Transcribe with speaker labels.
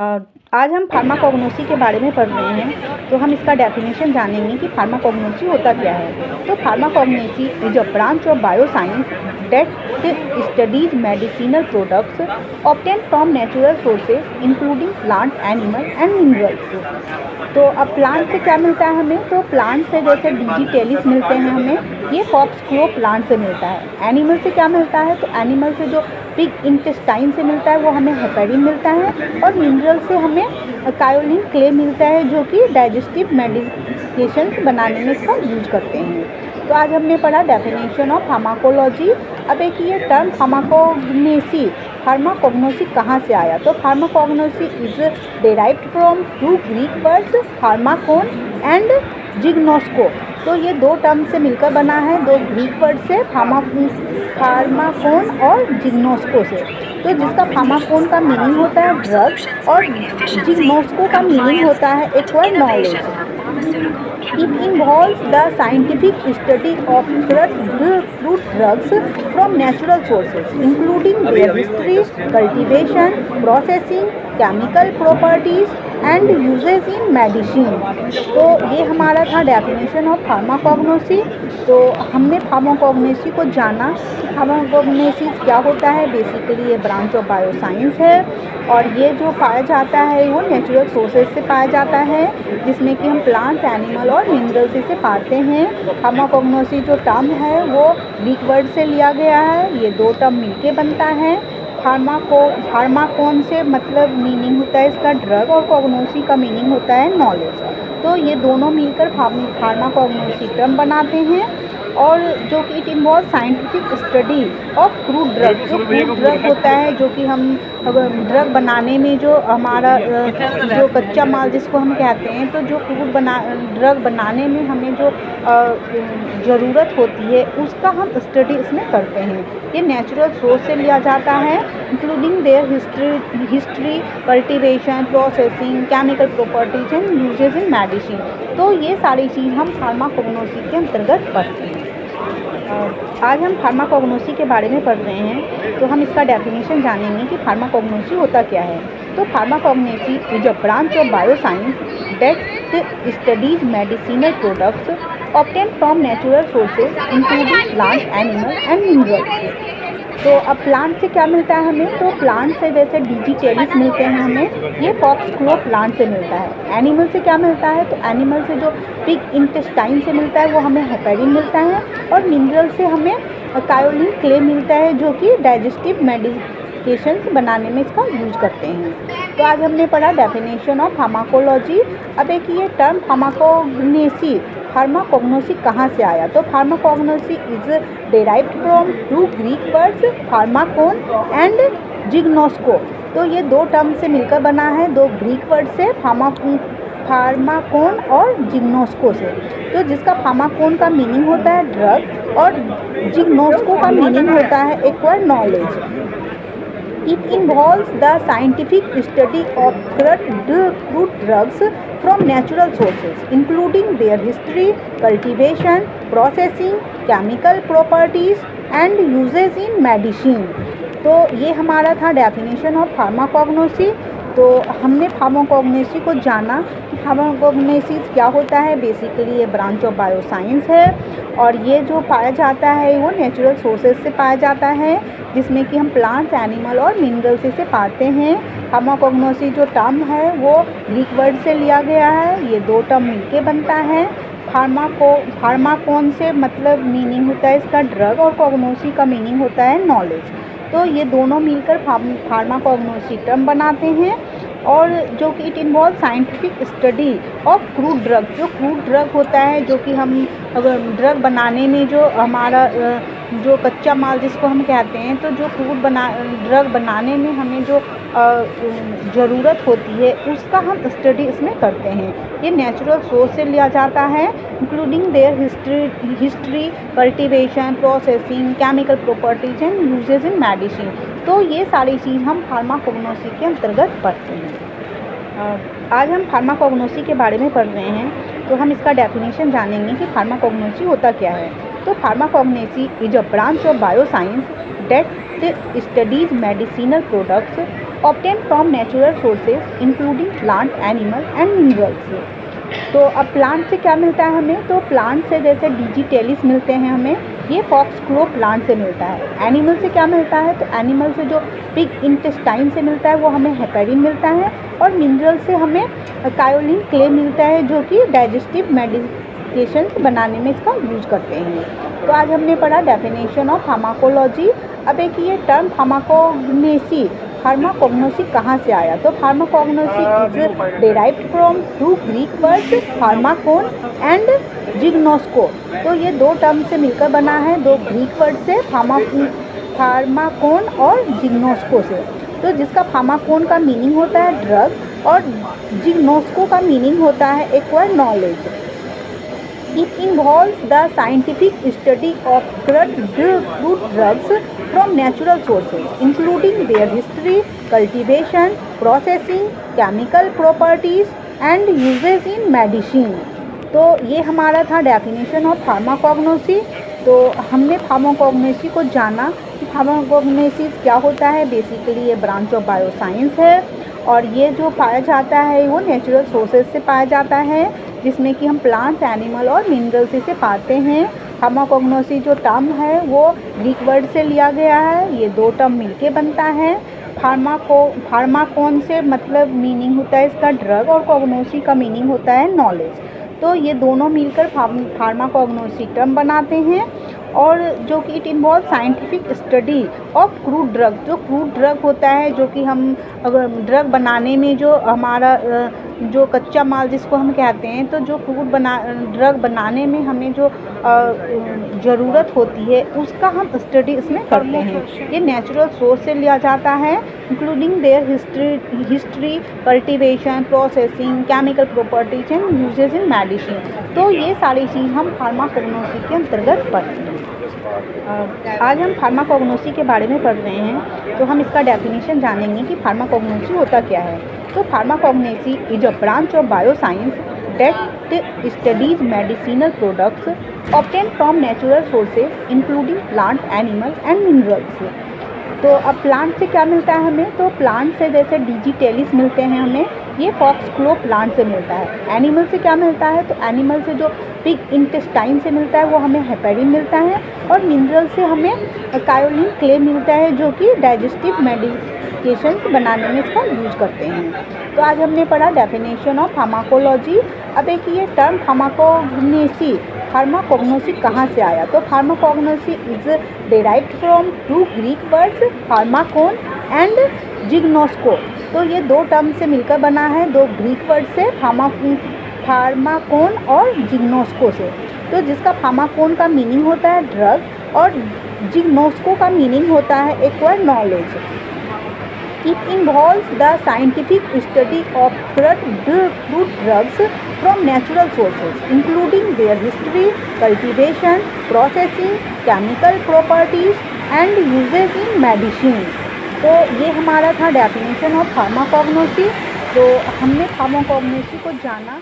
Speaker 1: अ, आज हम फार्माकोग्नोसी के बारे में पढ़ रहे हैं, तो हम इसका डेफिनेशन जानेंगे कि फार्माकोग्नोसी होता क्या है। तो pharmacognosy is a branch of bioscience that studies medicinal products obtain from natural sources including plant, animal and minerals. तो अब प्लांट से क्या मिलता है हमें? तो प्लांट से जैसे डिजिटेलिस मिलते हैं हमें, ये फॉक्सक्लो प्लांट से मिलता है। एनिमल से क्या मिलता है? तो एनिमल से जो पिग इंटेस्टाइन से मिलता है वो हमें हेपेरिन मिलता है, और मिनरल से हमें कायोलिन क्ले मिलता है, जो कि डाइजेस्टिव मेडिकेशन बनाने में इसका यूज करते हैं। तो आज हमने पढ़ा डेफिनेशन ऑफ फार्माकोलॉजी। अब एक ये टर्म फार्माकोग्नोसी कहाँ से आया? तो pharmacognosy is derived from two Greek words pharmakon and gignosko. तो ये दो टर्म से मिलकर बना है, दो ग्रीक वर्ड से, फार्माकोन और जिग्नोस्को से। तो जिसका फार्माकोन का मीनिंग होता है ड्रग और जिग्नोस्को का मीनिंग होता है acquire knowledge. It involves the scientific study of fruit drugs from natural sources, including their history, cultivation, processing, chemical properties and uses in medicine। तो ये हमारा था डेफिनेशन ऑफ फार्माकोग्नोसी। तो हमने फार्माकोग्नोसी को जाना कि फार्माकोग्नोसी क्या होता है। बेसिकली ये ब्रांच ऑफ बायोसाइंस है, और ये जो पाया जाता है वो नेचुरल सोर्सेज से पाया जाता है, जिसमें कि हम प्लांट्स, एनिमल और मिनरल से पाते हैं। फार्माकोग्नोसी जो टर्म है वो ग्रीक वर्ड से लिया गया है, ये दो टर्म मिलके बनता है। फार्माकोन से मतलब मीनिंग होता है इसका ड्रग, और कोग्नोसी का मीनिंग होता है नॉलेज। तो ये दोनों मिलकर फार्माकोग्नोसी टर्म बनाते हैं, और जो कि it involve scientific study of crude drug. जो क्रूड ड्रग होता है, जो कि हम अगर ड्रग बनाने में जो हमारा जो कच्चा माल जिसको हम कहते हैं, तो जो ड्रग बनाने में हमें जो ज़रूरत होती है उसका हम स्टडी इसमें करते हैं। ये नेचुरल सोर्स से लिया जाता है, including their history, cultivation, processing, chemical properties and uses in medicine. तो ये सारी चीज़ हम फार्माकोग्नोसी के अंतर्गत पढ़ते हैं। आज हम फार्माकोग्नोसी के बारे में पढ़ रहे हैं, तो हम इसका डेफिनेशन जानेंगे कि फार्माकोग्नोसी होता क्या है। तो pharmacognosy is a branch of bioscience that studies medicinal products obtain from natural sources including plant, animal and minerals. तो अब प्लांट से क्या मिलता है हमें? तो प्लांट से जैसे डिजिटेलिस मिलते हैं हमें, ये फॉक्सक्लो प्लांट से मिलता है। एनिमल से क्या मिलता है? तो एनिमल से जो पिग इंटेस्टाइन से मिलता है वो हमें हेपेरिन मिलता है, और मिनरल से हमें कायोलिन क्ले मिलता है, जो कि डाइजेस्टिव मेडिकेशंस बनाने में इसका यूज करते हैं। तो आज हमने पढ़ा डेफिनेशन ऑफ फार्माकोलॉजी। अब एक ये टर्म फार्माकोग्नोसी कहाँ से आया? तो pharmacognosy is derived from two Greek words pharmakon and gignosko. तो ये दो टर्म से मिलकर बना है, दो ग्रीक वर्ड से, फार्माकोन और जिग्नोस्को से। तो जिसका फार्माकोन का मीनिंग होता है ड्रग, और जिग्नोस्को का मीनिंग होता है acquire knowledge. It involves the scientific study of fruit drugs from natural sources, including their history, cultivation, processing, chemical properties and uses in medicine। तो ये हमारा था डेफिनेशन ऑफ फार्माकोग्नोसी। तो हमने फार्माकोग्नोसी को जाना कि फार्माकोग्नोसी क्या होता है। बेसिकली ये ब्रांच ऑफ बायोसाइंस है, और ये जो पाया जाता है वो नेचुरल सोर्सेज से पाया जाता है, जिसमें कि हम प्लांट्स, एनिमल और मिनरल से पाते हैं। फार्माकोग्नोसी जो टर्म है वो ग्रीक वर्ड से लिया गया है, ये दो टर्म मिलके बनता है। फार्माकोन से मतलब मीनिंग होता है इसका ड्रग, और कोग्नोसी का मीनिंग होता है नॉलेज। तो ये दोनों मिलकर फार्माकोग्नोसी टर्म बनाते हैं, और जो कि it involve scientific study of crude drug. जो क्रूड ड्रग होता है, जो कि हम अगर ड्रग बनाने में जो हमारा जो कच्चा माल जिसको हम कहते हैं, तो जो ड्रग बनाने में हमें जो ज़रूरत होती है उसका हम स्टडी इसमें करते हैं। ये नेचुरल सोर्स से लिया जाता है, including their history, cultivation, processing, chemical properties and uses in medicine. तो ये सारी चीज़ हम फार्माकोग्नोसी के अंतर्गत पढ़ते हैं। आज हम फार्माकोग्नोसी के बारे में पढ़ रहे हैं, तो हम इसका डेफिनेशन जानेंगे कि फार्माकोग्नोसी होता क्या है। तो pharmacognosy is a branch of bioscience that studies medicinal products obtain from natural sources including plant, animal and minerals. तो अब प्लांट से क्या मिलता है हमें, तो प्लांट से जैसे डिजिटेलिस मिलते हैं हमें, ये फॉक्सक्लो प्लांट से मिलता है। एनिमल से क्या मिलता है, तो एनिमल से जो पिग इंटेस्टाइन से मिलता है वो हमें हेपेरिन मिलता है। और मिनरल से हमें कायोलिन क्ले मिलता है, जो कि डाइजेस्टिव मेडिकेशन बनाने में इसका यूज करते हैं। तो आज हमने पढ़ा डेफिनेशन ऑफ फार्माकोलॉजी। अब एक ये टर्म फार्माकोग्नोसी कहाँ से आया, तो pharmacognosy is derived from two Greek words pharmakon and gignosko. तो ये दो टर्म से मिलकर बना है, दो ग्रीक वर्ड से, फार्माकोन और जिग्नोस्को से। तो जिसका फार्माकोन का मीनिंग होता है ड्रग और जिग्नोस्को का मीनिंग होता है acquire knowledge. It involves the scientific study of fruit drugs from natural sources, including their history, cultivation, processing, chemical properties, and uses in medicine. तो ये हमारा था डेफिनेशन ऑफ फार्माकोग्नोसी। तो हमने फार्माकोग्नोसी को जाना कि फार्माकोग्नोसी क्या होता है। बेसिकली ये ब्रांच ऑफ बायोसाइंस है और ये जो पाया जाता है वो नेचुरल सोर्सेज से पाया जाता है, जिसमें कि हम प्लांट्स, एनिमल और मिनरल्स से पाते हैं। फार्माकोग्नोसी जो टर्म है वो ग्रीक वर्ड से लिया गया है, ये दो टर्म मिलके बनता है। फार्माकोन से मतलब मीनिंग होता है इसका ड्रग और कोग्नोसी का मीनिंग होता है नॉलेज। तो ये दोनों मिलकर फार्माकोग्नोसी टर्म बनाते हैं और जो कि it involve scientific study of crude drug. जो क्रूड ड्रग होता है, जो कि हम अगर ड्रग बनाने में जो हमारा जो कच्चा माल जिसको हम कहते हैं, तो जो ड्रग बनाने में हमें जो ज़रूरत होती है उसका हम स्टडी इसमें करते हैं। ये नेचुरल सोर्स से लिया जाता है, including their history, cultivation, processing, chemical properties and uses in medicine. तो ये सारी चीज़ हम फार्माकोग्नोसी के अंतर्गत पढ़ते हैं। आज हम फार्माकोग्नोसी के बारे में पढ़ रहे हैं, तो हम इसका डेफिनेशन जानेंगे कि फार्माकोग्नोसी होता क्या है। तो pharmacognosy is a branch of bioscience that studies medicinal products obtain from natural sources including plant, animal and minerals. तो अब प्लांट से क्या मिलता है हमें, तो प्लांट से जैसे डिजिटेलिस मिलते हैं हमें, ये फॉक्सक्लो प्लांट से मिलता है। एनिमल से क्या मिलता है, तो एनिमल से जो पिग इंटेस्टाइन से मिलता है वो हमें हेपेरिन मिलता है। और मिनरल से हमें कायोलिन क्ले मिलता है, जो कि डाइजेस्टिव मेडिकेशन बनाने में इसका यूज करते हैं। तो आज हमने पढ़ा डेफिनेशन ऑफ फार्माकोलॉजी। अब एक ये टर्म फार्माकोग्नोसी कहाँ से आया, तो pharmacognosy is derived from two Greek words pharmakon and gignosko. तो ये दो टर्म से मिलकर बना है, दो ग्रीक वर्ड से, फार्माकोन और जिग्नोस्को से। तो जिसका फार्माकोन का मीनिंग होता है ड्रग और जिग्नोस्को का मीनिंग होता है acquire knowledge. It involves the scientific study of fruit drugs from natural sources, including their history, cultivation, processing, chemical properties, and uses in medicine. तो ये हमारा था डेफिनेशन ऑफ फार्माकोग्नोसी। तो हमने फार्माकोग्नोसी को जाना।